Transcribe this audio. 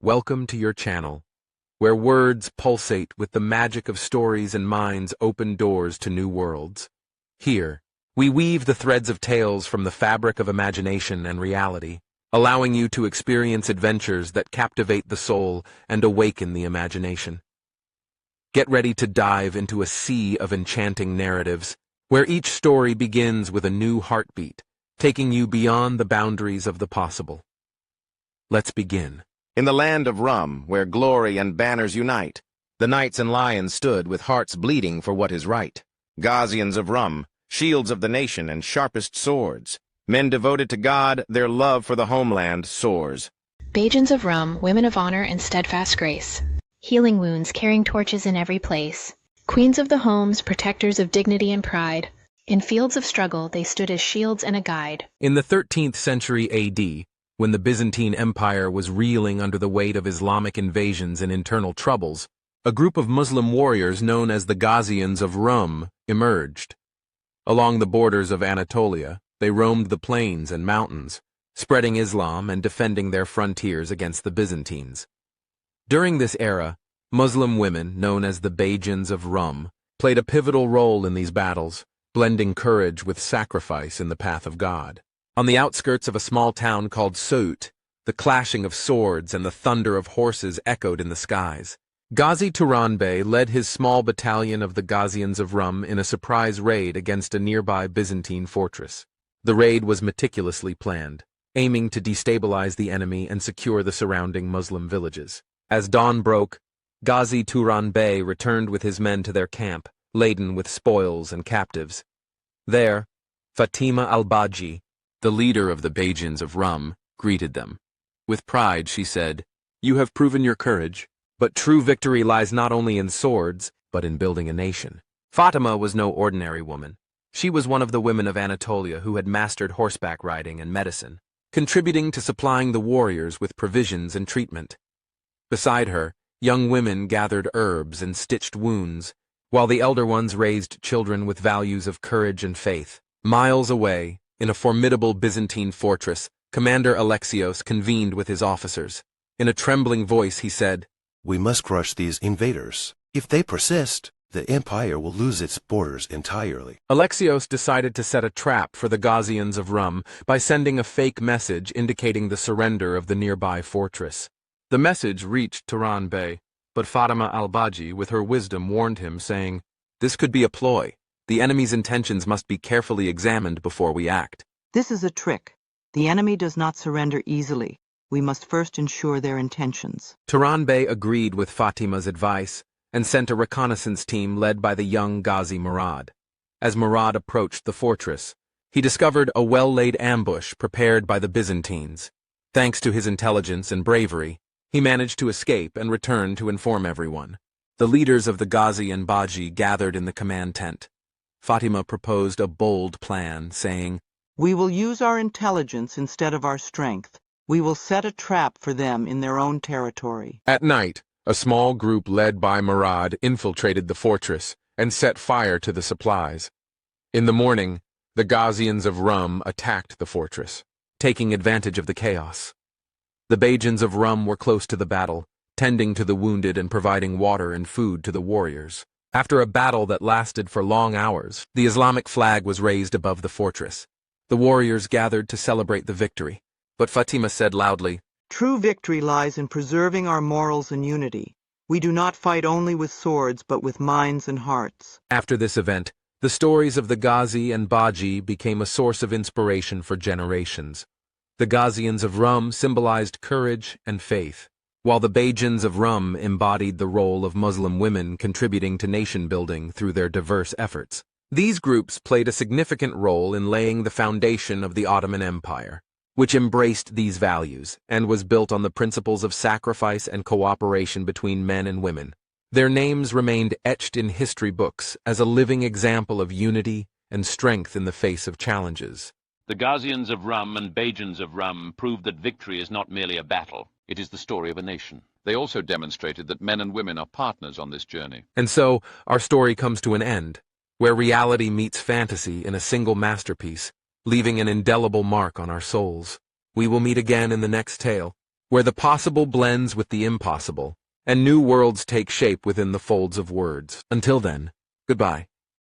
Welcome to your channel, where words pulsate with the magic of stories and minds open doors to new worlds. Here, we weave the threads of tales from the fabric of imagination and reality, allowing you to experience adventures that captivate the soul and awaken the imagination. Get ready to dive into a sea of enchanting narratives, where each story begins with a new heartbeat, taking you beyond the boundaries of the possible. Let's begin. In the land of rum, where glory and banners unite, the knights and lions stood with hearts bleeding for what is right. Ghazians of rum, shields of the nation and sharpest swords. Men devoted to God, their love for the homeland soars. Beys of Rum, women of honor and steadfast grace. Healing wounds, carrying torches in every place. Queens of the homes, protectors of dignity and pride. In fields of struggle, they stood as shields and a guide. In the 13th century AD, when the Byzantine Empire was reeling under the weight of Islamic invasions and internal troubles, a group of Muslim warriors known as the Ghazians of Rum emerged. Along the borders of Anatolia, they roamed the plains and mountains, spreading Islam and defending their frontiers against the Byzantines. During this era, Muslim women, known as the Beys of Rum, played a pivotal role in these battles, blending courage with sacrifice in the path of God. On the outskirts of a small town called Sout, the clashing of swords and the thunder of horses echoed in the skies. Ghazi Turan Bey led his small battalion of the Ghazians of Rum in a surprise raid against a nearby Byzantine fortress. The raid was meticulously planned, aiming to destabilize the enemy and secure the surrounding Muslim villages. As dawn broke, Ghazi Turan Bey returned with his men to their camp, laden with spoils and captives. There, Fatima al-Baji, the leader of the Beys of Rum, greeted them. With pride, she said, "You have proven your courage, but true victory lies not only in swords, but in building a nation." Fatima was no ordinary woman. She was one of the women of Anatolia who had mastered horseback riding and medicine, contributing to supplying the warriors with provisions and treatment. Beside her, young women gathered herbs and stitched wounds, while the elder ones raised children with values of courage and faith. Miles away, in a formidable Byzantine fortress, Commander Alexios convened with his officers. In a trembling voice he said, "We must crush these invaders. If they persist, the empire will lose its borders entirely." Alexios decided to set a trap for the Ghazians of Rum by sending a fake message indicating the surrender of the nearby fortress. The message reached Turan Bey, but Fatima al-Baji, with her wisdom, warned him, saying, "This could be a ploy. The enemy's intentions must be carefully examined before we act." This is a trick. The enemy does not surrender easily. We must first ensure their intentions. Turan Bey agreed with Fatima's advice and sent a reconnaissance team led by the young Ghazi Murad. As Murad approached the fortress, he discovered a well-laid ambush prepared by the Byzantines. Thanks to his intelligence and bravery, he managed to escape and return to inform everyone. The leaders of the Ghazi and Baji gathered in the command tent. Fatima proposed a bold plan, saying, "We will use our intelligence instead of our strength. We will set a trap for them in their own territory." At night, a small group led by Murad infiltrated the fortress and set fire to the supplies. In the morning, the Ghazians of Rum attacked the fortress, taking advantage of the chaos. The Beys of Rum were close to the battle, tending to the wounded and providing water and food to the warriors. After a battle that lasted for long hours, the Islamic flag was raised above the fortress. The warriors gathered to celebrate the victory, but Fatima said loudly, "True victory lies in preserving our morals and unity. We do not fight only with swords, but with minds and hearts." After this event, the stories of the Ghazi and Baji became a source of inspiration for generations. The Ghazians of Rum symbolized courage and faith, while the Beys of Rum embodied the role of Muslim women contributing to nation-building through their diverse efforts. These groups played a significant role in laying the foundation of the Ottoman Empire, which embraced these values and was built on the principles of sacrifice and cooperation between men and women. Their names remained etched in history books as a living example of unity and strength in the face of challenges. The Ghazians of Rum and Beys of Rum proved that victory is not merely a battle. It is the story of a nation. They also demonstrated that men and women are partners on this journey. And so, our story comes to an end, where reality meets fantasy in a single masterpiece, leaving an indelible mark on our souls. We will meet again in the next tale, where the possible blends with the impossible, and new worlds take shape within the folds of words. Until then, goodbye.